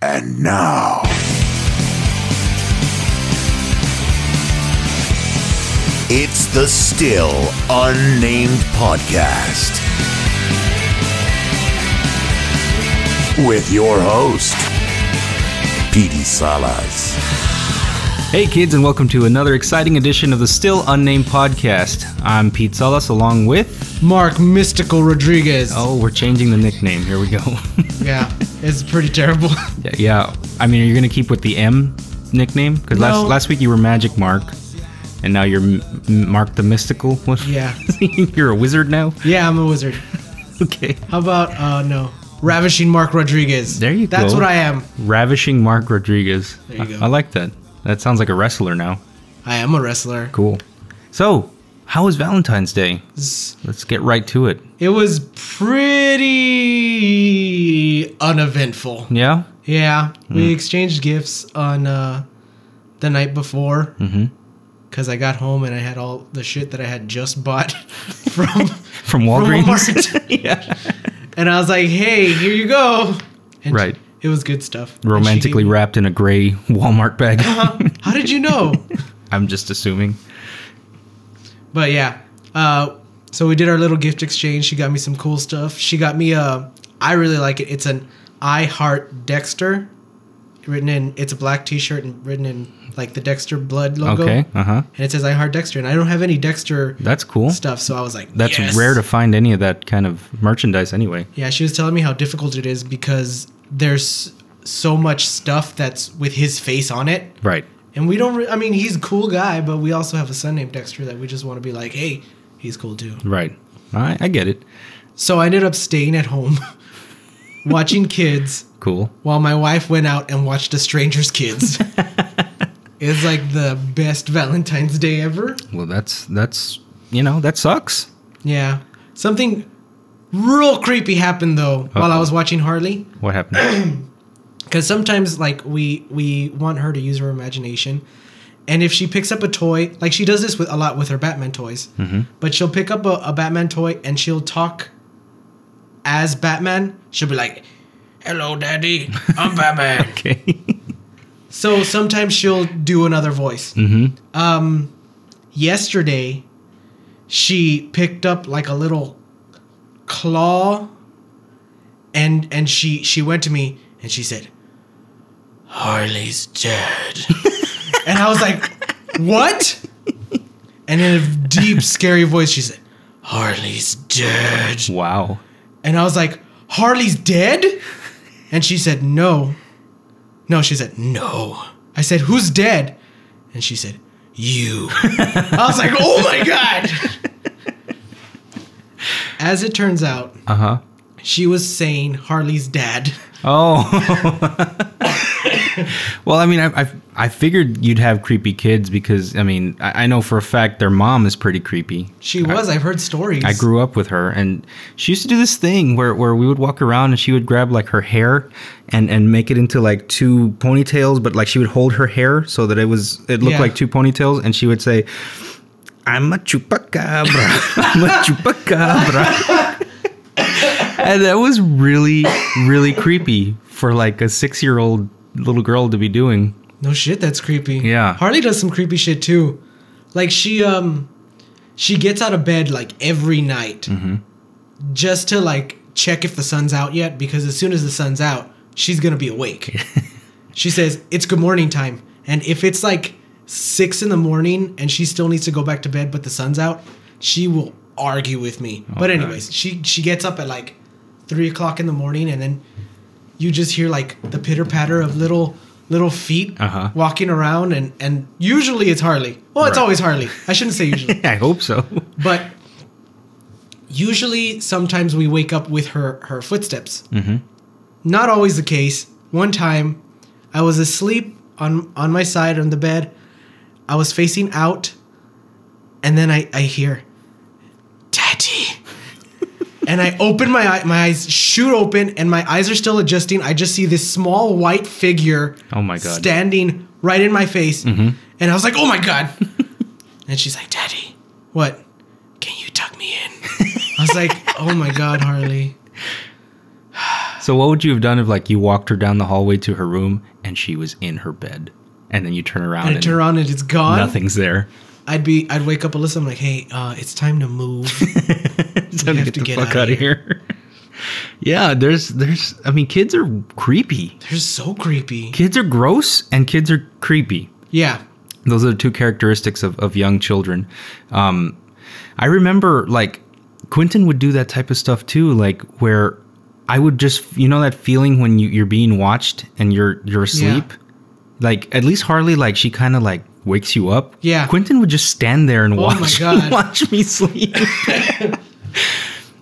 And now, it's the Still Unnamed Podcast with your host, Petey Salas. Hey kids, and welcome to another exciting edition of the Still Unnamed Podcast. I'm Pete Salas along with... Mark Mystical Rodriguez. Oh, we're changing the nickname. Here we go. Yeah, it's pretty terrible. Yeah. I mean, are you going to keep with the M nickname? Because last week you were Magic Mark, and now you're Mark the Mystical. Yeah. You're a wizard now? Yeah, I'm a wizard. Okay. How about, no, Ravishing Mark Rodriguez. There you go. That's what I am. Ravishing Mark Rodriguez. There you go. I like that. That sounds like a wrestler now. I am a wrestler. Cool. So, how was Valentine's Day? Let's get right to it. It was pretty uneventful. Yeah? Yeah. We exchanged gifts on the night before. Mm-hmm. Because I got home and I had all the shit that I had just bought from Walgreens? Walmart. Yeah. And I was like, hey, here you go. And right. It was good stuff. Romantically wrapped in a gray Walmart bag. How did you know? I'm just assuming. But yeah. So we did our little gift exchange. She got me some cool stuff. She got me I really like it. It's an I Heart Dexter. It's a black t-shirt and written in like the Dexter blood logo. Okay, uh-huh. And it says I Heart Dexter. And I don't have any Dexter That's cool. stuff. So I was like, That's yes. rare to find any of that kind of merchandise anyway. Yeah, she was telling me how difficult it is because there's so much stuff that's with his face on it. Right. And we don't, I mean, he's a cool guy, but we also have a son named Dexter that we just want to be like, hey, he's cool too. Right. I get it. So I ended up staying at home watching kids. Cool. While my wife went out and watched A Stranger's Kids. It's like the best Valentine's Day ever. Well, that's that sucks. Yeah. Something real creepy happened though while I was watching Harley. What happened? Because sometimes like we want her to use her imagination. And if she picks up a toy, like she does this a lot with her Batman toys. Mm-hmm. But she'll pick up a Batman toy and she'll talk as Batman. She'll be like, hello, Daddy. I'm Batman. Okay. So sometimes she'll do another voice. Mm-hmm. Yesterday, she picked up like a little claw, and she went to me and she said, Harley's dead. And I was like, what? And in a deep, scary voice, she said, Harley's dead. Wow. And I was like, Harley's dead? And she said, no. No, she said, no. I said, who's dead? And she said, you. I was like, oh my God. As it turns out, she was saying Harley's dad. Oh. Well, I mean, I figured you'd have creepy kids because, I mean, I know for a fact their mom is pretty creepy. She was. I've heard stories. I grew up with her, and she used to do this thing where we would walk around and she would grab like her hair and make it into like two ponytails, but like she would hold her hair so that it looked like two ponytails, and she would say, I'm a chupacabra. I'm a chupacabra. And that was really, really creepy for like a 6-year-old little girl to be doing. No shit, that's creepy. Yeah. Harley does some creepy shit too. Like she gets out of bed like every night just to like check if the sun's out yet, because as soon as the sun's out, she's gonna be awake. She says, it's good morning time. And if it's like 6 a.m. and she still needs to go back to bed but the sun's out, she will argue with me. Oh, but anyways, she gets up at like 3 o'clock in the morning, and then you just hear like the pitter patter of little feet walking around, and usually it's Harley. Well, it's always Harley. I shouldn't say usually. I hope so. But usually, sometimes we wake up with her footsteps. Mm-hmm. Not always the case. One time, I was asleep on my side on the bed. I was facing out, and then I hear, Daddy. And I open my eyes shoot open, and my eyes are still adjusting. I just see this small white figure standing right in my face. Mm-hmm. And I was like, oh my God. And she's like, Daddy, what? Can you tuck me in? I was like, oh my God, Harley. So what would you have done if like you walked her down the hallway to her room and she was in her bed, and then you turn around and I turn around and it's gone? Nothing's there. I'd wake up Alyssa. I'm like, hey, it's time to move. It's time to get the fuck out of here. Yeah, I mean, kids are creepy. They're so creepy. Kids are gross and kids are creepy. Yeah. Those are the two characteristics of young children. I remember like Quentin would do that type of stuff too, like where I would just, you know, that feeling when you're being watched and you're asleep. Yeah. Like at least Harley, like she kind of like wakes you up. Yeah. Quentin would just stand there and watch me sleep.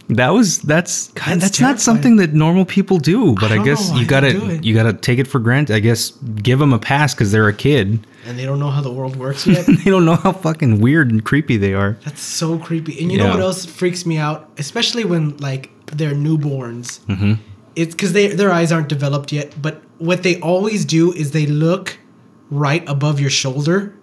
That's not something that normal people do, but I guess you gotta take it for granted. I guess give them a pass because they're a kid and they don't know how the world works yet. They don't know how fucking weird and creepy they are. That's so creepy. And you know what else freaks me out, especially when like they're newborns. Mm-hmm. It's because their eyes aren't developed yet. But what they always do is they look right above your shoulder.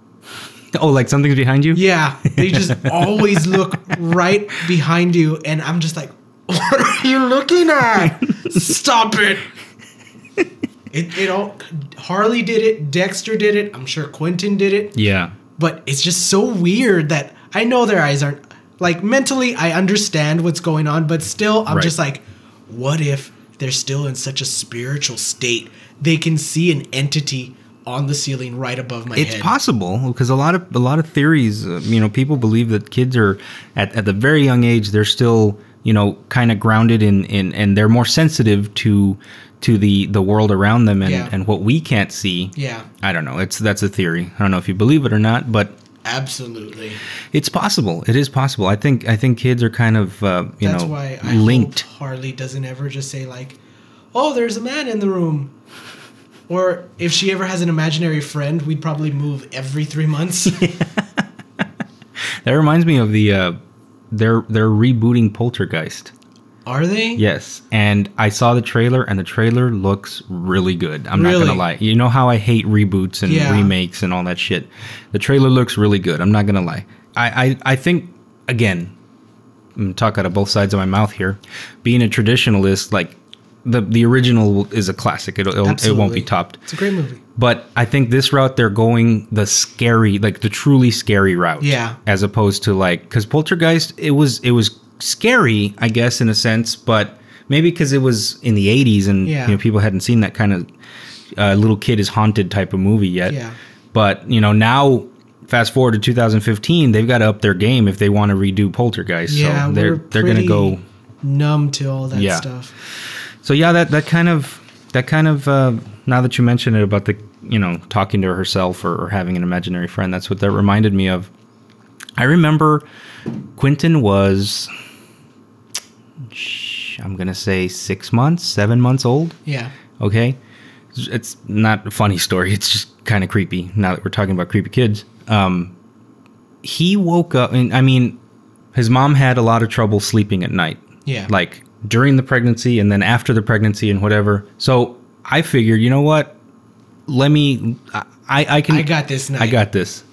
Oh, like something's behind you? Yeah. They just always look right behind you. And I'm just like, what are you looking at? Stop it. Harley did it. Dexter did it. I'm sure Quentin did it. Yeah. But it's just so weird that I know their eyes aren't, like mentally I understand what's going on, but still I'm just like, what if they're still in such a spiritual state they can see an entity on the ceiling right above my head? It's possible because a lot of theories, people believe that kids are at the very young age, they're still, kind of grounded in and they're more sensitive to the world around them and what we can't see. Yeah. I don't know. That's a theory. I don't know if you believe it or not, but absolutely, it's possible. It is possible. I think kids are kind of that's why I linked. Hope Harley doesn't ever just say like, "Oh, there's a man in the room." Or if she ever has an imaginary friend, we'd probably move every 3 months. That reminds me of the they're rebooting Poltergeist. Are they? Yes, and I saw the trailer, and the trailer looks really good. I'm not gonna lie. You know how I hate reboots and remakes and all that shit. The trailer looks really good. I'm not gonna lie. I think, again, I'm gonna talk out of both sides of my mouth here. Being a traditionalist, like the original is a classic. It won't be topped. It's a great movie. But I think this route, they're going the scary, like the truly scary route. Yeah. As opposed to like, because Poltergeist, it was scary, I guess, in a sense, but maybe because it was in the 80s and people hadn't seen that kind of little kid is haunted type of movie yet. Yeah. But now, fast forward to 2015, they've got to up their game if they want to redo Poltergeist. Yeah, so they're going to go numb to all that stuff. So yeah, that kind of now that you mention it about the talking to herself or having an imaginary friend, that's what that reminded me of. I remember Quentin was, I'm gonna say 6 months, 7 months old. Yeah. Okay. It's not a funny story. It's just kind of creepy. Now that we're talking about creepy kids, he woke up, and I mean, his mom had a lot of trouble sleeping at night. Yeah. Like during the pregnancy and then after the pregnancy and whatever. So I figured, you know what? I got this night. I got this.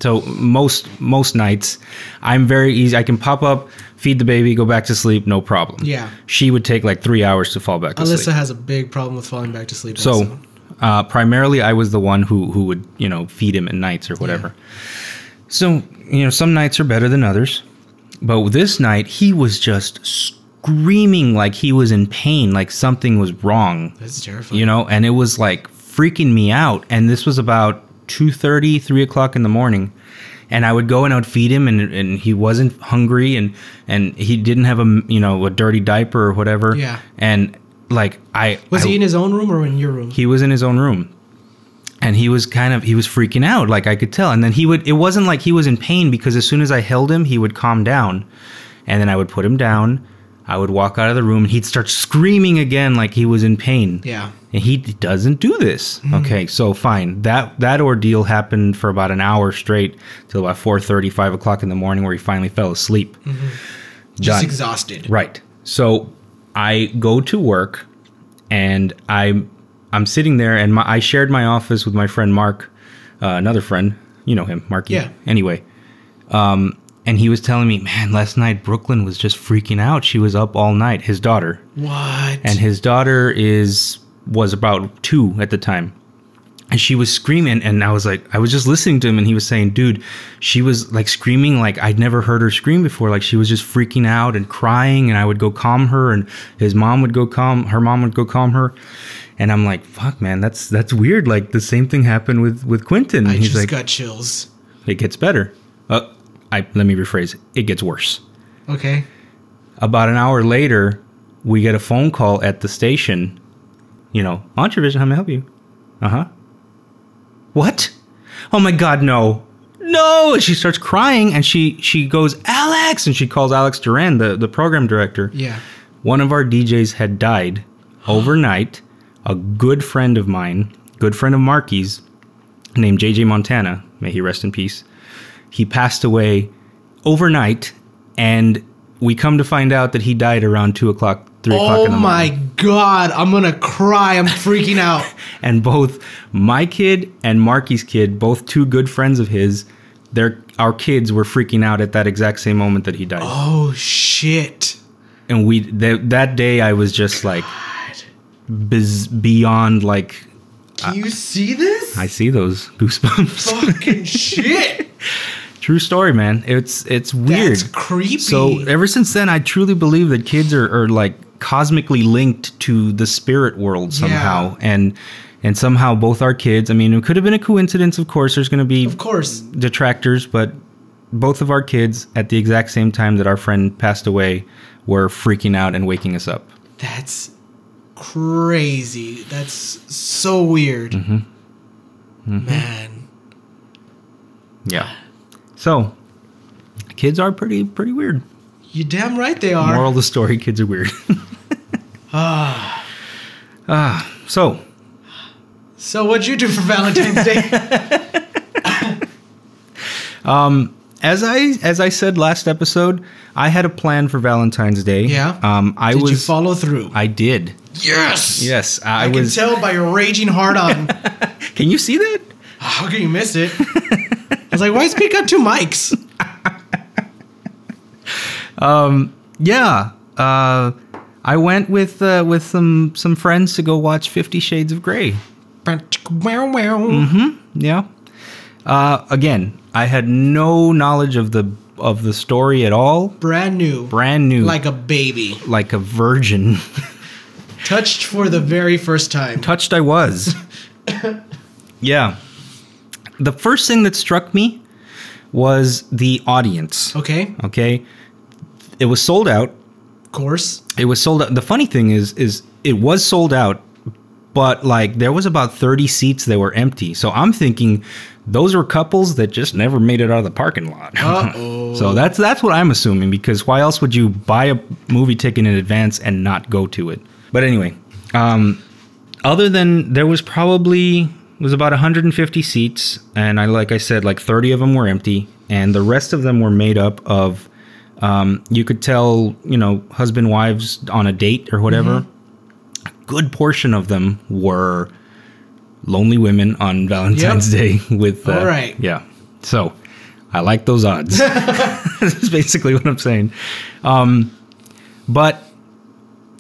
So most nights, I'm very easy. I can pop up, feed the baby, go back to sleep, no problem. Yeah. She would take like 3 hours to fall back to sleep. Alyssa has a big problem with falling back to sleep. So primarily I was the one who would, feed him at nights or whatever. Yeah. So, some nights are better than others. But this night, he was just screaming like he was in pain, like something was wrong. That's terrifying. And it was like freaking me out. And this was about 2:30, 3 o'clock in the morning. And I would go and I would feed him, and he wasn't hungry, and he didn't have a dirty diaper or whatever. Yeah. And like was he in his own room or in your room? He was in his own room. And he was freaking out, like I could tell. And then it wasn't like he was in pain, because as soon as I held him, he would calm down. And then I would put him down. I would walk out of the room and he'd start screaming again like he was in pain. Yeah. And he doesn't do this. Okay, so fine. That ordeal happened for about an hour straight till about 4:30, 5 o'clock in the morning, where he finally fell asleep. Mm-hmm. Just exhausted. Right. So I go to work and I'm sitting there, and I shared my office with my friend Mark, another friend. You know him, Marky. Yeah. Anyway, And he was telling me, man, last night Brooklyn was just freaking out. She was up all night. His daughter. What? And his daughter was about 2 at the time. And she was screaming, and I was just listening to him, and he was saying, dude, she was like screaming like I'd never heard her scream before. Like she was just freaking out and crying, and I would go calm her, and her mom would go calm her. And I'm like, fuck, man, that's weird. Like the same thing happened with Quentin. I He's just like, got chills. It gets better. Let me rephrase. It gets worse. Okay. About an hour later, we get a phone call at the station. Entravision, how may I help you? Uh-huh. What? Oh my God, no. No! And she starts crying, and she goes, Alex! And she calls Alex Duran, the program director. Yeah. One of our DJs had died overnight. A good friend of mine, good friend of Marky's, named JJ Montana, may he rest in peace. He passed away overnight, and we come to find out that he died around 2 o'clock, 3 o'clock in the morning. Oh my God, I'm going to cry. I'm freaking out. And both my kid and Marky's kid, both 2 good friends of his, our kids were freaking out at that exact same moment that he died. Oh, shit. And that day I was just like beyond like... Can you see this? I see those goosebumps. Fucking shit. True story, man. It's weird. That's creepy. So ever since then, I truly believe that kids are like cosmically linked to the spirit world somehow. Yeah. And somehow both our kids, I mean, it could have been a coincidence, of course. There's going to be detractors, but both of our kids at the exact same time that our friend passed away were freaking out and waking us up. That's crazy. That's so weird. Mm-hmm. Mm-hmm. Man. Yeah. So, kids are pretty weird. You're damn right they are. Moral of the story, kids are weird. So what'd you do for Valentine's Day? As I said last episode, I had a plan for Valentine's Day. Yeah. Did you follow through? I did. Yes. Yes. I can tell by your raging heart on. Can you see that? How can you miss it? I was like, why is Pete got 2 mics? Yeah. I went with some friends to go watch 50 Shades of Grey. Mm-hmm. Yeah. Again, I had no knowledge of the story at all. Brand new. Like a baby. Like a virgin. Touched for the very first time. Touched I was. Yeah. The first thing that struck me was the audience. Okay. It was sold out. Of course. It was sold out. The funny thing is it was sold out, but like there was about 30 seats that were empty. So I'm thinking those were couples that just never made it out of the parking lot. Uh-oh. So that's what I'm assuming, because why else would you buy a movie ticket in advance and not go to it? But anyway, other than there was probably... It was about 150 seats, and like I said, like 30 of them were empty, and the rest of them were made up of, you could tell, husband, wives on a date or whatever. Mm-hmm. A good portion of them were lonely women on Valentine's Day with... All right. Yeah. So, I like those odds. That's basically what I'm saying. But...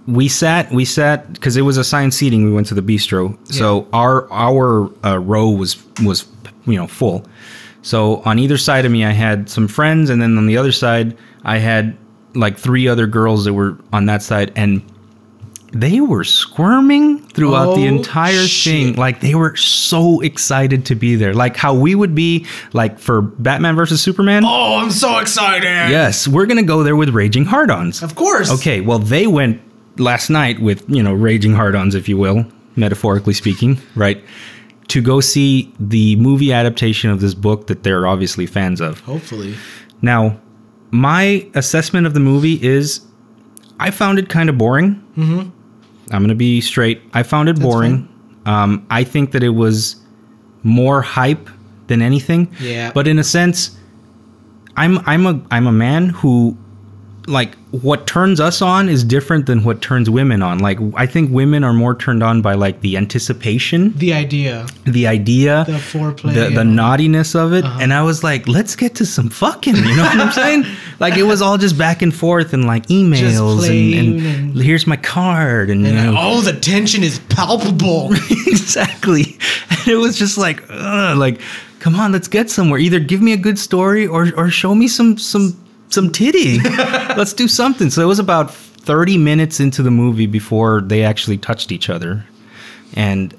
We sat because it was assigned seating. We went to the bistro, so our row was full. So on either side of me, I had some friends, and then on the other side, I had like 3 other girls that were on that side, and they were squirming throughout the entire thing. Like they were so excited to be there, like how we would be like for Batman versus Superman. Oh, I'm so excited! Yes, we're gonna go there with raging hard-ons. Of course. Okay, well they went last night with, raging hard-ons, if you will, metaphorically speaking, right? To go see the movie adaptation of this book that they're obviously fans of. Hopefully. Now, my assessment of the movie is I found it kind of boring. Mm-hmm. I'm going to be straight. I found it boring. I think that it was more hype than anything. Yeah. But in a sense, I'm a man who like what turns us on is different than what turns women on. Like I think women are more turned on by like the anticipation, the idea, the foreplay, the naughtiness of it. And I was like, let's get to some fucking, you know what I'm saying? Like it was all just back and forth and like emails and here's my card and you know, oh, the tension is palpable. Exactly. And it was just like come on, let's get somewhere. Either give me a good story or show me some titty. Let's do something. So it was about 30 minutes into the movie before they actually touched each other. And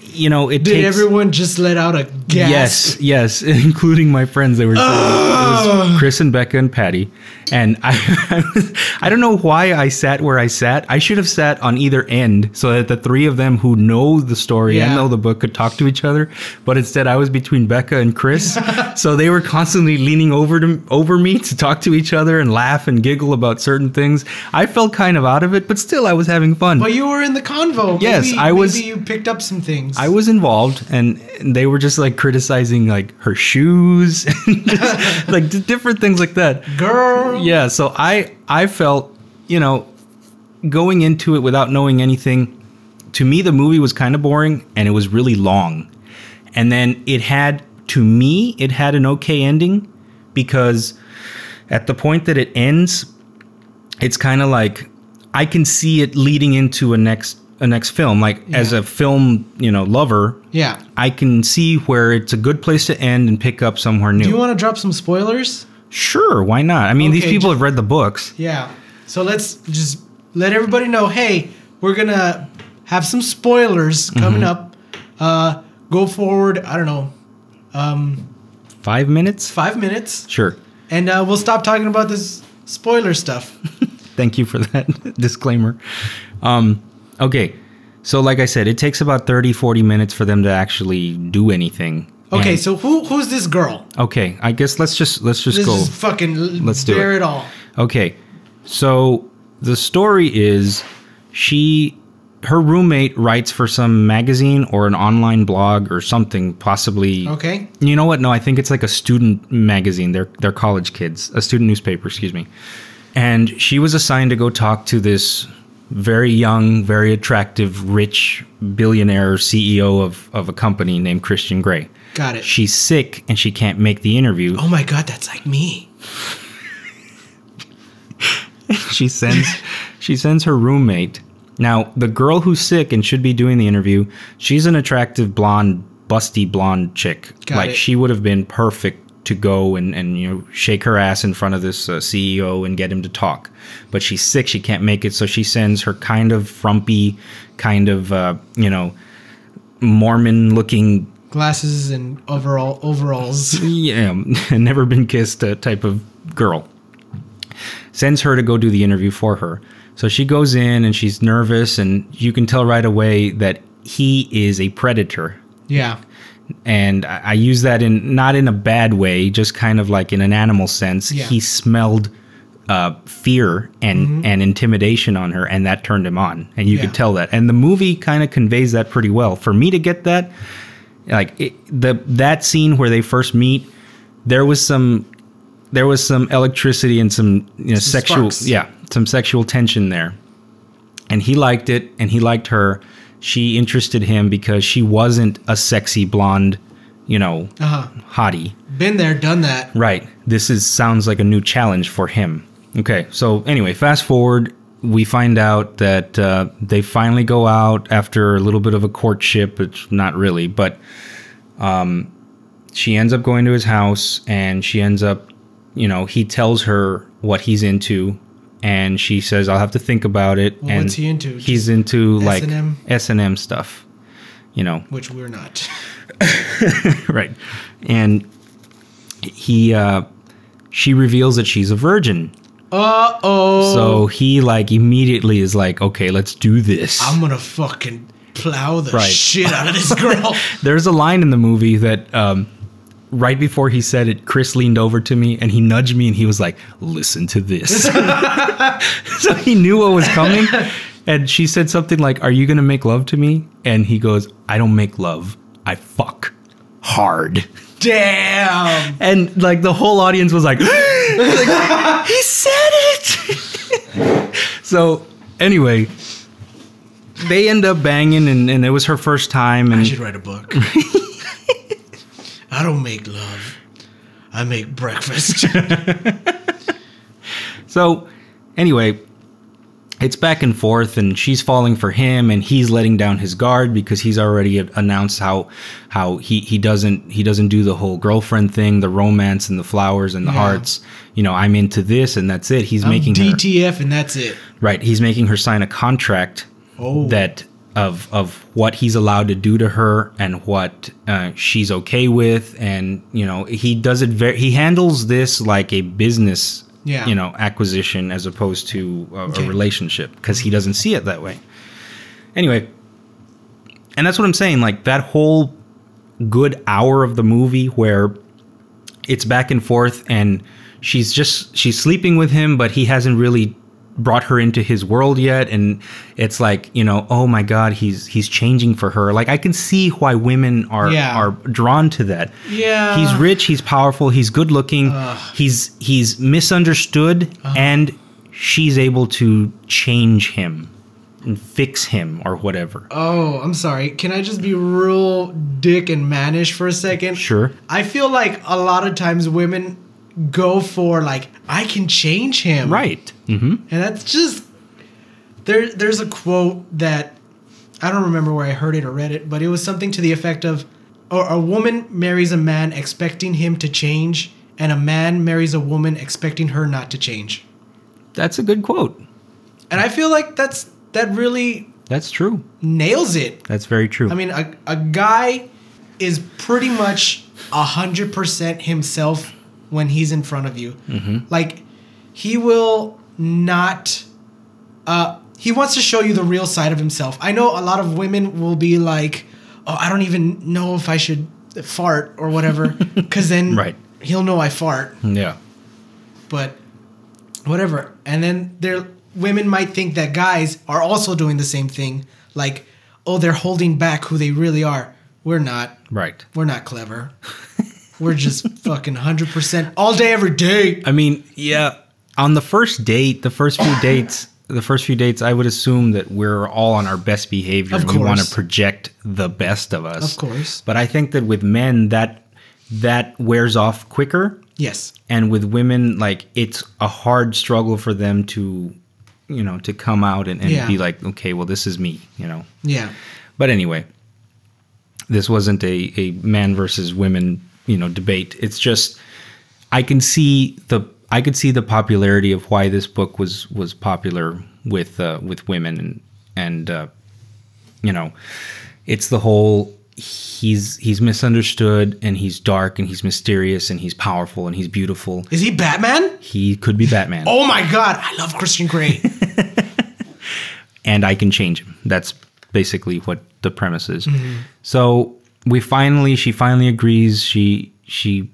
you know, it did everyone just let out a gasp? Yes, including my friends. They were it was Chris and Becca and Patty. And I don't know why I sat where I sat. I should have sat on either end so that the three of them who know the story and know the book could talk to each other. But instead, I was between Becca and Chris. So they were constantly leaning over me to talk to each other and laugh and giggle about certain things. I felt kind of out of it, but still, I was having fun. But you were in the convo. Yes, I was. Maybe you picked up some things. I was involved, and they were just like criticizing like her shoes, and just, like different things like that. Girl. Yeah, so I felt, you know, going into it without knowing anything, to me the movie was kind of boring and it was really long. And then it had an okay ending because at the point that it ends, it's kind of like I can see it leading into a next film. Like as a film, you know, lover, I can see where it's a good place to end and pick up somewhere new. Do you want to drop some spoilers? Sure, why not? I mean, these people have read the books. Yeah. So let's just let everybody know, hey, we're going to have some spoilers coming up. Go forward, I don't know. 5 minutes? 5 minutes. Sure. And we'll stop talking about this spoiler stuff. Thank you for that disclaimer. Okay. So like I said, it takes about 30, 40 minutes for them to actually do anything. Okay, so who's this girl? Okay, I guess let's just go. Let's do it all. Okay, so the story is her roommate writes for some magazine or an online blog or something, possibly. Okay. You know what? No, I think it's like a student magazine. They're college kids, a student newspaper, excuse me. And she was assigned to go talk to this very young, very attractive, rich billionaire CEO of a company named Christian Grey. Got it. She's sick and she can't make the interview. Oh my God, that's like me. She sends her roommate. Now, the girl who's sick and should be doing the interview, she's an attractive blonde, busty blonde chick. Got it. She would have been perfect to go and you know, shake her ass in front of this CEO and get him to talk. But she's sick, she can't make it, so she sends her kind of frumpy, kind of you know, Mormon looking glasses and overalls. Yeah, never been kissed type of girl. Sends her to go do the interview for her. So she goes in and she's nervous, and you can tell right away that he is a predator. Yeah. And I use that not in a bad way, just kind of like in an animal sense. Yeah. He smelled fear and intimidation on her, and that turned him on. And you could tell that. And the movie kind of conveys that pretty well. For me to get that, like that scene where they first meet, there was some electricity and some sexual sparks. Some sexual tension there. And he liked it, and he liked her. She interested him because she wasn't a sexy blonde, hottie. Been there, done that. Right. This sounds like a new challenge for him. Okay, so anyway, fast forward, we find out that they finally go out after a little bit of a courtship. It's not really, but she ends up going to his house, and she ends up, he tells her what he's into, and she says, I'll have to think about it. Well, and what's he into? He's into like S&M? S&M stuff, Which we're not. Right. And she reveals that she's a virgin. Uh-oh. So he immediately is like, okay, let's do this. I'm gonna fucking plow the shit out of this girl. There's a line in the movie that right before he said it, Chris leaned over to me and he nudged me and he was like, listen to this. So he knew what was coming. And she said something like, are you gonna make love to me? And he goes, I don't make love, I fuck hard. Damn. And the whole audience was like, he said it. So anyway, they end up banging, and it was her first time. And I should write a book. I don't make love. I make breakfast. So anyway, it's back and forth, and she's falling for him, and he's letting down his guard because he's already announced how he doesn't do the whole girlfriend thing, the romance and the flowers and the hearts. You know, I'm into this, and that's it. He's making her DTF, and that's it. Right. He's making her sign a contract that of what he's allowed to do to her and what she's okay with, and you know, he does it he handles this like a business. You know, acquisition as opposed to a relationship, because he doesn't see it that way. Anyway, and that's what I'm saying. Like that whole good hour of the movie where it's back and forth, and she's sleeping with him, but he hasn't really brought her into his world yet, and it's like, you know, oh my God, he's changing for her. Like I can see why women are drawn to that. Yeah, he's rich, he's powerful, he's good looking, he's misunderstood, and she's able to change him and fix him or whatever. Oh, I'm sorry. Can I just be real dick and mannish for a second? Sure. I feel like a lot of times women go for like, I can change him. Right. Mm-hmm. And that's just, there's a quote that I don't remember where I heard it or read it, but it was something to the effect of, or a woman marries a man expecting him to change, and a man marries a woman expecting her not to change. That's a good quote. And I feel like that's true. Nails it. That's very true. I mean, a guy is pretty much 100% himself when he's in front of you. Mm-hmm. Like, he will not... he wants to show you the real side of himself. I know a lot of women will be like, oh, I don't even know if I should fart or whatever, because then he'll know I fart. Yeah. But whatever. And then women might think that guys are also doing the same thing. Like, oh, they're holding back who they really are. We're not. Right. We're not clever. We're just fucking 100% all day, every day. I mean, yeah. On the first date, the first few dates, I would assume that we're all on our best behavior. Of course. We want to project the best of us. Of course. But I think that with men, that wears off quicker. Yes. And with women, like, it's a hard struggle for them to, you know, to come out and be like, okay, well, this is me, you know. Yeah. But anyway, this wasn't a man versus women, you know, debate. It's just, I could see the popularity of why this book was popular with women, and you know, it's the whole he's misunderstood, and he's dark, and he's mysterious, and he's powerful, and he's beautiful. Is he Batman? He could be Batman. Oh my God, I love Christian Grey. And I can change him. That's basically what the premise is. Mm-hmm. So she finally agrees. She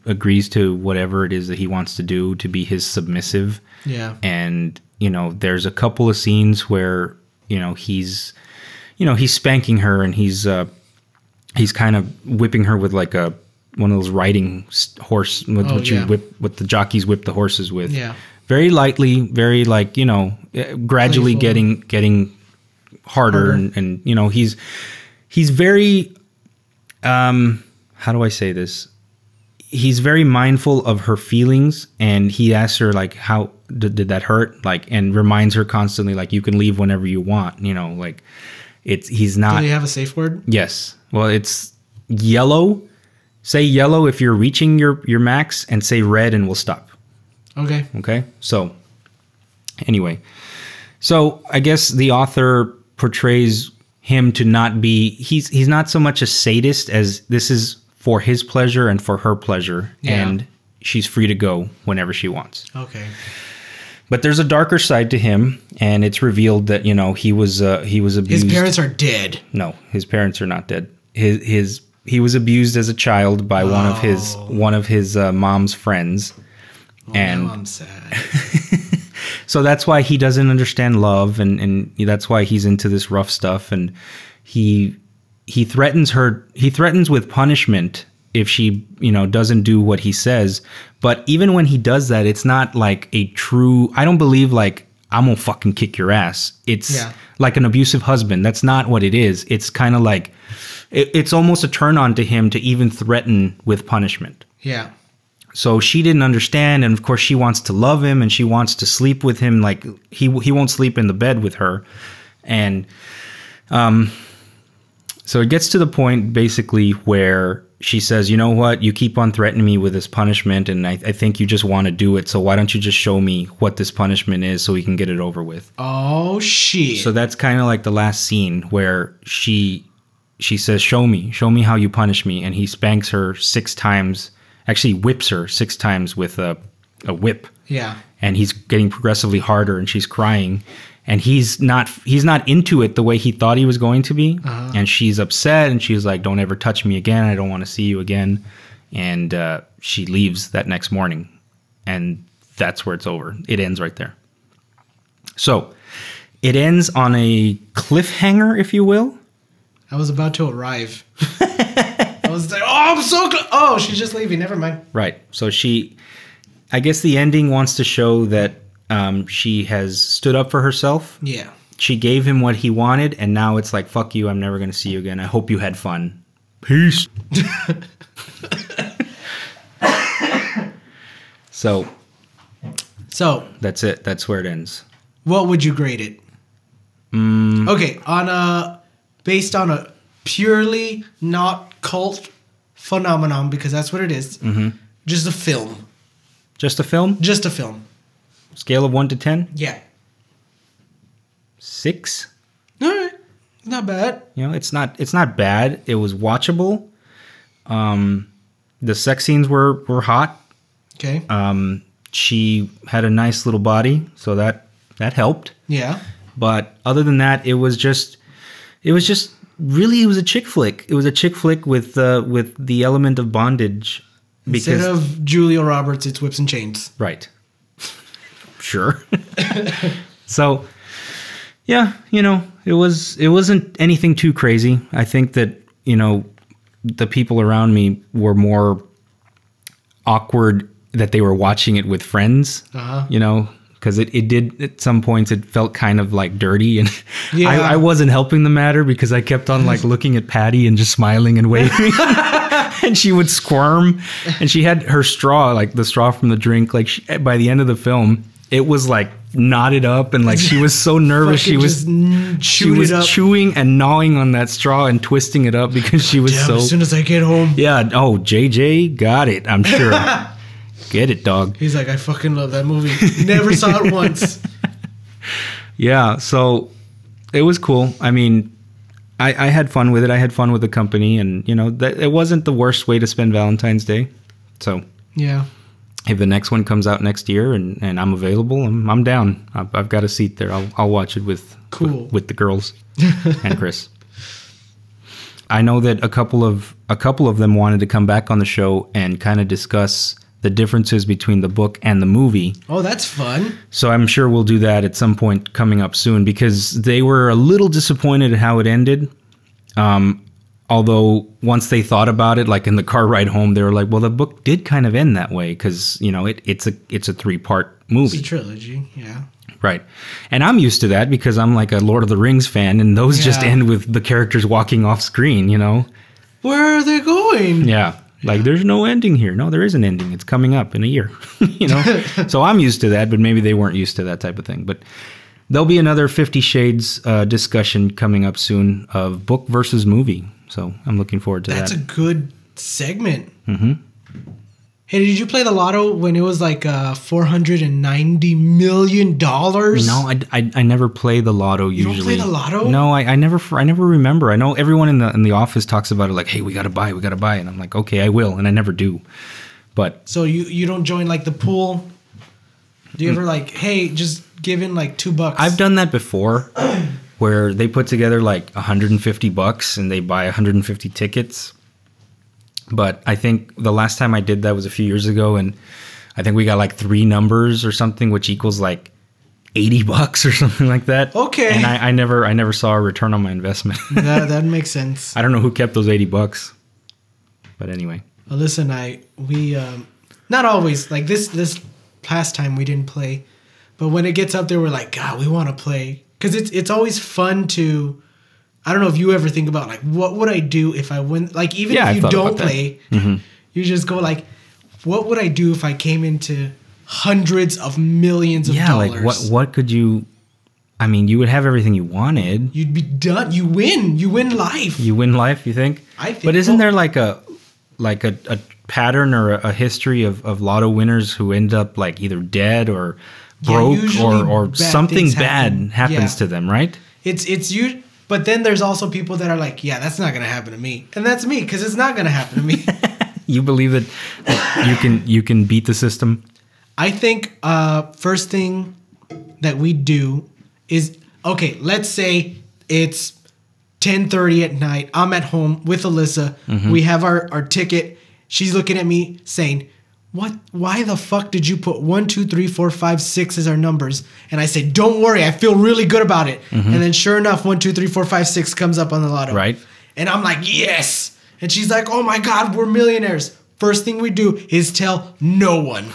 agrees to whatever it is that he wants to do to be his submissive. Yeah. And, you know, there's a couple of scenes where, you know, he's spanking her, and he's kind of whipping her with like one of those riding horse, what the jockeys whip the horses with. Yeah. Very lightly, very like, you know, gradually playful. getting harder. And, you know, he's very, how do I say this? He's very mindful of her feelings, and he asks her like, how did that hurt? Like, and reminds her constantly, like, you can leave whenever you want, you know, like he's not. Do they have a safe word? Yes. Well, it's yellow. Say yellow if you're reaching your max, and say red and we'll stop. Okay. So anyway, so I guess the author portrays him to not be, he's not so much a sadist as this is for his pleasure and for her pleasure, and she's free to go whenever she wants. Okay. But there's a darker side to him, and it's revealed that, you know, he was abused. His parents are dead. No, his parents are not dead. He was abused as a child by one of his mom's friends. Oh, and now I'm sad. So that's why he doesn't understand love, and that's why he's into this rough stuff, and he threatens her. He threatens with punishment if she, you know, doesn't do what he says. But even when he does that, it's not like a true. I don't believe like I'm gonna fucking kick your ass. It's Yeah. like an abusive husband. That's not what it is. It's kind of like, it's almost a turn on to him to even threaten with punishment. Yeah. So she didn't understand, and of course she wants to love him and she wants to sleep with him. Like he won't sleep in the bed with her, and so it gets to the point basically where she says, you know what, you keep on threatening me with this punishment, and I think you just want to do it. So why don't you just show me what this punishment is so we can get it over with? Oh shit. So that's kind of like the last scene where she says, show me how you punish me, and he spanks her 6 times. Actually whips her 6 times with a whip. Yeah. And he's getting progressively harder, and she's crying, and he's not into it the way he thought he was going to be. Uh-huh. And she's upset, and she's like, don't ever touch me again. I don't want to see you again. And she leaves that next morning, and that's where it's over. It ends right there. So it ends on a cliffhanger, if you will. I was about to arrive. I was like, oh, I'm so close. Oh, she's just leaving. Never mind. Right. So I guess the ending wants to show that she has stood up for herself. Yeah. She gave him what he wanted, and now it's like, fuck you, I'm never going to see you again. I hope you had fun. Peace. So that's it. That's where it ends. What would you grade it? Okay, based on a purely not cult phenomenon, because that's what it is. Mm-hmm. Just a film. Just a film? Just a film. Scale of 1 to 10? Yeah. 6? All right. Not bad. You know, it's not bad. It was watchable. The sex scenes were hot. Okay. She had a nice little body, so that helped. Yeah. But other than that, it was just really, it was a chick flick. It was a chick flick with the element of bondage. Instead of Julia Roberts, it's whips and chains. Right. Sure. So, yeah, you know, it wasn't anything too crazy. I think that, you know, the people around me were more awkward that they were watching it with friends, you know, because it did, at some points, it felt kind of like dirty. And yeah. I wasn't helping the matter because I kept on like looking at Patty and just smiling and waving. And she would squirm, and she had her straw, like the straw from the drink. Like by the end of the film, it was like knotted up, and like she was so nervous. She was chewing and gnawing on that straw and twisting it up because she was so. As soon as I get home. Yeah. Oh, JJ got it. I'm sure. Get it, dog. He's like, I fucking love that movie. Never saw it once. Yeah. So it was cool. I mean, I had fun with it. I had fun with the company, and you know, it wasn't the worst way to spend Valentine's Day. So yeah, if the next one comes out next year and I'm available, I'm down. I've got a seat there. I'll watch it with the girls and Chris. I know that a couple of them wanted to come back on the show and kind of discuss the differences between the book and the movie. Oh, that's fun. So I'm sure we'll do that at some point coming up soon, because they were a little disappointed at how it ended. Although once they thought about it, like in the car ride home, they were like, well, the book did kind of end that way because, you know, it's a 3-part movie. It's a trilogy, yeah. Right. And I'm used to that because I'm like a Lord of the Rings fan, and those just end with the characters walking off screen, you know? Where are they going? Yeah. Like, there's no ending here. No, there is an ending. It's coming up in a year, you know? So I'm used to that, but maybe they weren't used to that type of thing. But there'll be another 50 Shades discussion coming up soon of book versus movie. So I'm looking forward to that. That's a good segment. Mm-hmm. Hey, did you play the lotto when it was like $490 million? No, I never play the lotto usually. You don't play the lotto? No, I never remember. I know everyone in the office talks about it like, hey, we gotta buy. And I'm like, okay, I will, and I never do. But so you don't join like the pool? Do you ever like, hey, just give in like $2? I've done that before, where they put together like $150 and they buy 150 tickets. But I think the last time I did that was a few years ago, and I think we got like 3 numbers or something, which equals like $80 or something like that. Okay. And I never saw a return on my investment. that makes sense. I don't know who kept those $80, but anyway. Well, listen, we not always like this past time we didn't play, But when it gets up there, we're like, God, we want to play. Because it's always fun to... I don't know if you ever think about, like, what would I do if I win? Like, even if you don't play, you just go, like, what would I do if I came into hundreds of millions of dollars? Yeah, like, what could you... I mean, you would have everything you wanted. You'd be done. You win. You win life. You win life, you think? I think. But isn't there, like, a pattern or a history of lotto winners who end up, like, either dead or broke or something bad happens to them, right? It's you... But then there's also people that are like, yeah, that's not going to happen to me. And that's me, because it's not going to happen to me. You believe that you can beat the system? I think first thing that we do is, okay, let's say it's 10:30 at night. I'm at home with Alyssa. We have our ticket. She's looking at me saying, what? Why the fuck did you put 1, 2, 3, 4, 5, 6 as our numbers? And I say, don't worry, I feel really good about it. And then sure enough, 1, 2, 3, 4, 5, 6 comes up on the lotto. Right. And I'm like, yes. And she's like, oh my God, we're millionaires. First thing we do is tell no one.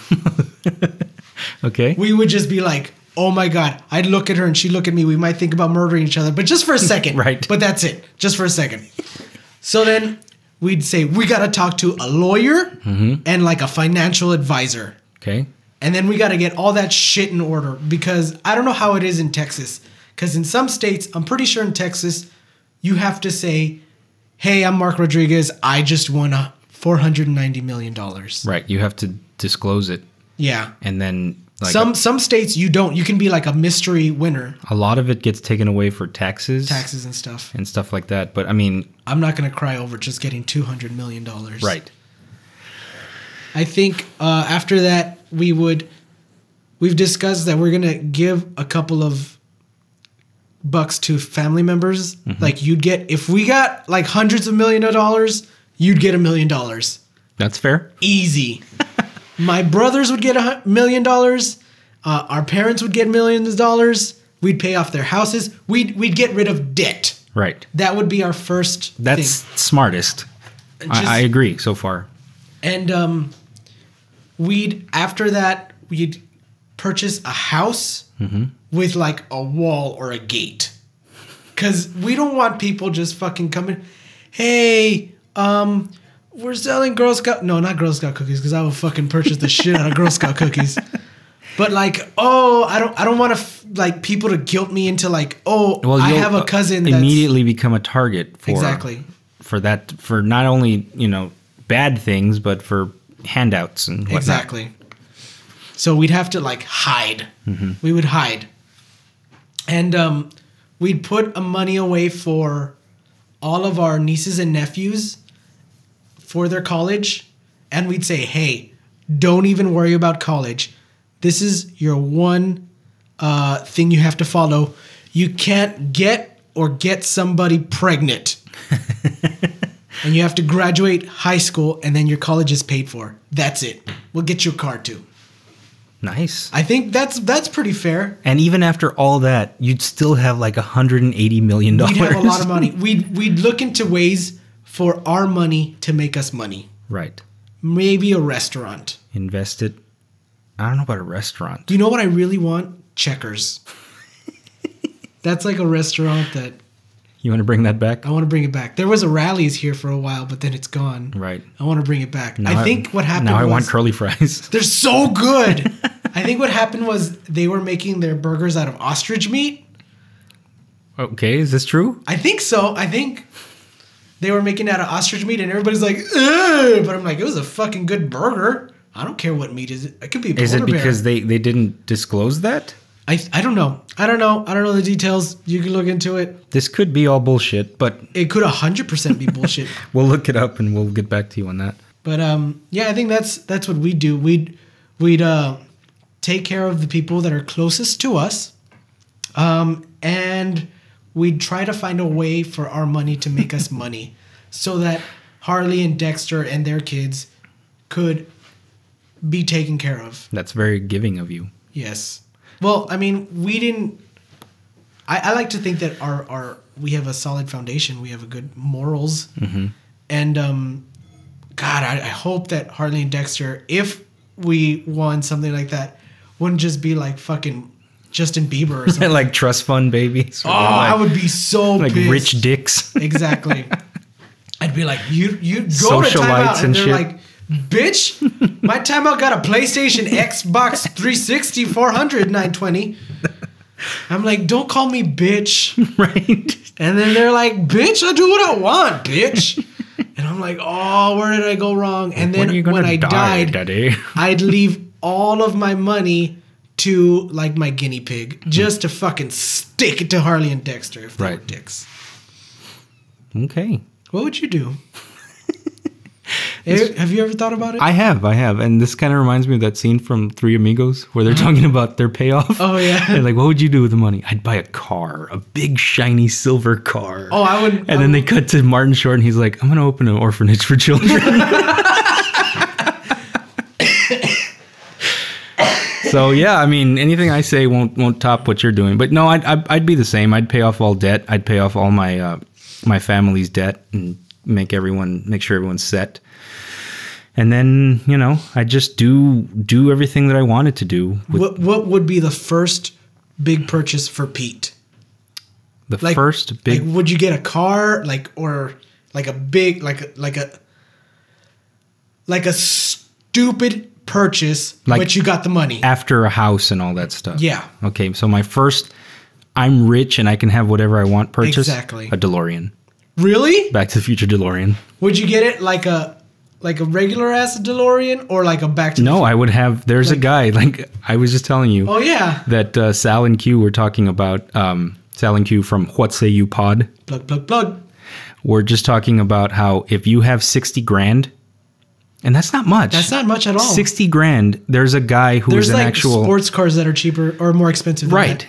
Okay. We would just be like, oh my God. I'd look at her and she'd look at me. We might think about murdering each other, but just for a second. Right. But that's it. Just for a second. So then we'd say, we got to talk to a lawyer and like a financial advisor. Okay. And then we got to get all that shit in order, because I don't know how it is in Texas. Because in some states, I'm pretty sure in Texas, you have to say, hey, I'm Mark Rodriguez. I just won $490 million. Right. You have to disclose it. Yeah. And then like some states you don't. You can be like a mystery winner. A lot of it gets taken away for taxes. Taxes and stuff. And stuff like that. But I mean, I'm not going to cry over just getting $200 million. Right. I think after that, we've discussed that we're going to give a couple of bucks to family members. Like if we got like hundreds of millions of dollars, you'd get $1 million. That's fair. Easy. My brothers would get $1 million. Our parents would get millions of dollars. We'd pay off their houses. We'd get rid of debt. Right. That would be our first That's thing. Smartest. I agree so far. And after that, we'd purchase a house with like a wall or a gate. Because we don't want people just fucking coming, hey, we're selling Girl Scout. No, not Girl Scout cookies, because I would fucking purchase the shit out of Girl Scout cookies. But like, I don't want to people to guilt me into like, I have a cousin that's immediately become a target for for not only, bad things, but for handouts and whatnot. Exactly. So we'd have to like hide. We would hide. And we'd put money away for all of our nieces and nephews for their college. And we'd say, hey, don't even worry about college. This is your one thing you have to follow. You can't get somebody pregnant. And you have to graduate high school, and then your college is paid for. That's it. We'll get you a car too. Nice. I think that's pretty fair. And even after all that, you'd still have like $180 million. We'd have a lot of money. We'd look into ways for our money to make us money. Right. Maybe a restaurant. Invest it. I don't know about a restaurant. Do you know what I really want? Checkers. That's like a restaurant that... You want to bring that back? I want to bring it back. There was a Rally's here for a while, but then it's gone. Right. I want to bring it back. I think what happened I want curly fries. They're so good. I think what happened was they were making their burgers out of ostrich meat. Okay, is this true? I think so. I think they were making it out of ostrich meat, and everybody's like, ugh! But I'm like, it was a fucking good burger. I don't care what meat is it. It could be a polar bear. Is it because bear. they didn't disclose that? I don't know. I don't know the details. You can look into it. This could be all bullshit, but... It could 100% be bullshit. We'll look it up and we'll get back to you on that. But yeah, I think that's what we do. We'd take care of the people that are closest to us, and we'd try to find a way for our money to make us money, so that Harley and Dexter and their kids could be taken care of. That's very giving of you. Yes. Well, I mean, we didn't... I like to think that we have a solid foundation. We have a good morals. And, God, I hope that Harley and Dexter, if we won something like that, wouldn't just be like fucking Justin Bieber or something. Like trust fund babies. Oh, I would be so like pissed. rich dicks. Exactly. I'd be like, you go to timeout, and they're like, bitch, my timeout got a PlayStation, Xbox 360, 400, 920. I'm like, don't call me bitch. Right. And then they're like, bitch, I do what I want, bitch. And I'm like, oh, where did I go wrong? And then when I died, Daddy? I'd leave all of my money to like my guinea pig just to fucking stick it to Harley and Dexter if they were dicks. Okay. What would you do? Have you ever thought about it? I have. And this kind of reminds me of that scene from Three Amigos where they're talking about their payoff. Oh, yeah. And like, what would you do with the money? I'd buy a car, a big, shiny silver car. Oh, I would. And then they cut to Martin Short and he's like, I'm going to open an orphanage for children. So, yeah, I mean, anything I say won't top what you're doing. But no, I'd be the same. I'd pay off all debt. I'd pay off all my my family's debt and make sure everyone's set. And then, I just do everything that I wanted to do. What would be the first big purchase for Pete? First big... Like, would you get a car? Or like a big... Like a stupid purchase, but you got the money. After a house and all that stuff. Yeah. Okay, so my first... I'm rich and I can have whatever I want purchase. Exactly. A DeLorean. Really? Back to the Future DeLorean. Would you get it like a regular ass DeLorean or like a Back to the Future? No, I would have. There's a guy, like I was just telling you. Oh, yeah. That Sal and Q were talking about. Sal and Q from What Say You Pod. Plug. We're just talking about how if you have 60 grand, and that's not much. That's not much at all. 60 grand, there's a guy who's an actual. Sports cars that are cheaper or more expensive than right.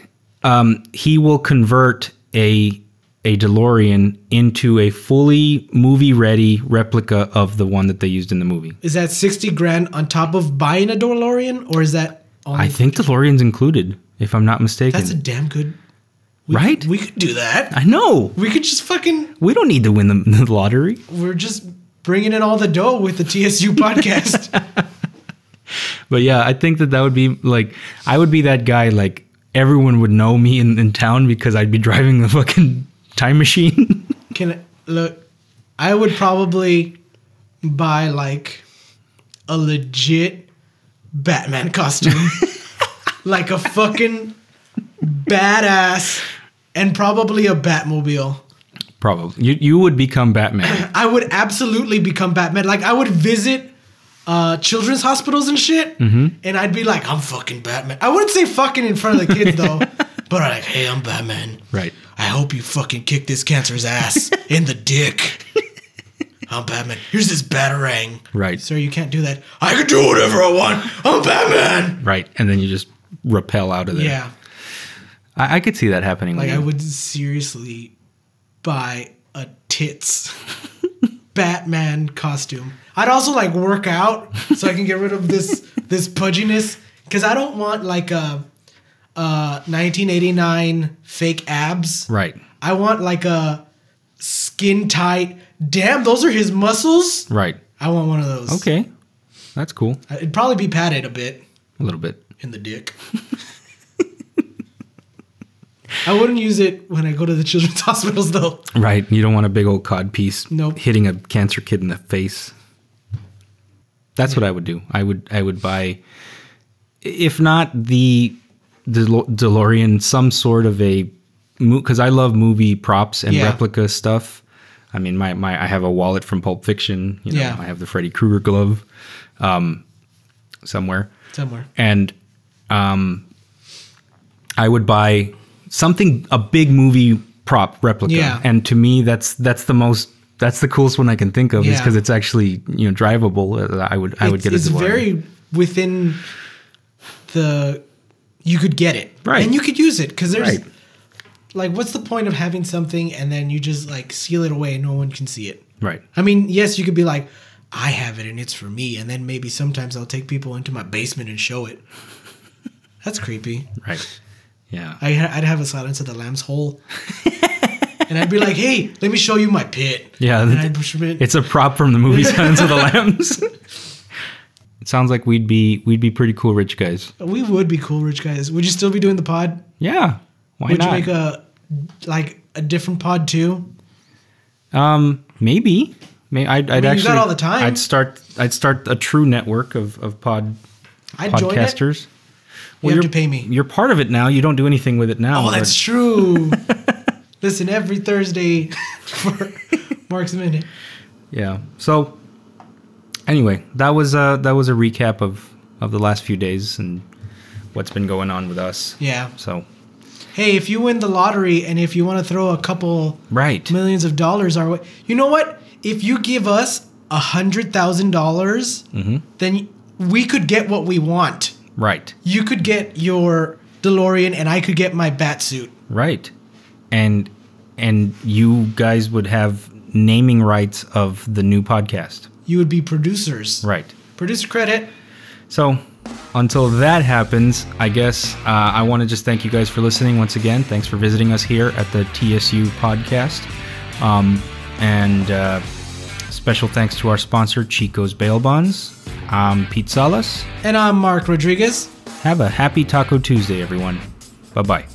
He will convert a DeLorean into a fully movie-ready replica of the one that they used in the movie. Is that 60 grand on top of buying a DeLorean, or is that only... I think DeLorean's included, if I'm not mistaken. That's a damn good... Right? We could do that. I know. We could just fucking... We don't need to win the lottery. We're just bringing in all the dough with the TSU podcast. But yeah, I think that would be like... I would be that guy, like, everyone would know me in town because I'd be driving the fucking... time machine. I would probably buy like a legit Batman costume. Like a fucking badass and probably a Batmobile. Probably. You would become Batman. I would absolutely become Batman. Like I would visit children's hospitals and shit. Mm-hmm. And I'd be like, I'm fucking Batman. I wouldn't say fucking in front of the kids though. But I'm like, hey, I'm Batman. Right. I hope you fucking kick this cancer's ass in the dick. I'm Batman. Here's this batarang. Right. Sir, you can't do that. I can do whatever I want. I'm Batman. Right. And then you just rappel out of there. Yeah. I could see that happening. Like, I would seriously buy a tits Batman costume. I'd also, like, work out so I can get rid of this pudginess. Because I don't want, like, a 1989 fake abs. Right. I want like a skin tight. Damn, those are his muscles. Right. I want one of those. Okay. That's cool. It'd probably be padded a bit. A little bit. In the dick. I wouldn't use it when I go to the children's hospitals though. Right. You don't want a big old cod piece hitting a cancer kid in the face. That's what I would do. I would buy, if not the DeLorean, some sort of a, because I love movie props and replica stuff. I mean, I have a wallet from Pulp Fiction. I have the Freddy Krueger glove somewhere. And I would buy something, a big movie prop replica. Yeah. And to me, that's the coolest one I can think of is because it's actually, drivable. I would get a DeLorean. It's very within the... You could get it. Right. And you could use it. Because there's... Right. Like, what's the point of having something and then you just, like, seal it away and no one can see it? Right. I mean, yes, you could be like, I have it and it's for me. And then maybe sometimes I'll take people into my basement and show it. That's creepy. Right. Yeah. I'd have a Silence of the Lambs hole. And I'd be like, hey, let me show you my pit. Yeah. And I'd push them in. It's a prop from the movie Silence of the Lambs. It sounds like we'd be pretty cool rich guys. We would be cool rich guys. Would you still be doing the pod? Yeah. Why would not? Would you make a different pod too? Maybe. I'd actually. You got all the time. I'd start a true network of podcasters. You have to pay me. You're part of it now. You don't do anything with it now. Oh, that's true. Listen every Thursday for Mark's Minute. Yeah. So anyway, that was a recap of the last few days and what's been going on with us. Yeah. So hey, if you win the lottery and if you want to throw a couple millions of dollars our way, you know what? If you give us $100,000, then we could get what we want. Right. You could get your DeLorean and I could get my bat suit. Right. And you guys would have naming rights of the new podcast. You would be producers. Right. Producer credit. So until that happens, I guess I want to just thank you guys for listening once again. Thanks for visiting us here at the TSU podcast. And special thanks to our sponsor, Chico's Bail Bonds. I'm Pete Salas. And I'm Mark Rodriguez. Have a happy Taco Tuesday, everyone. Bye-bye.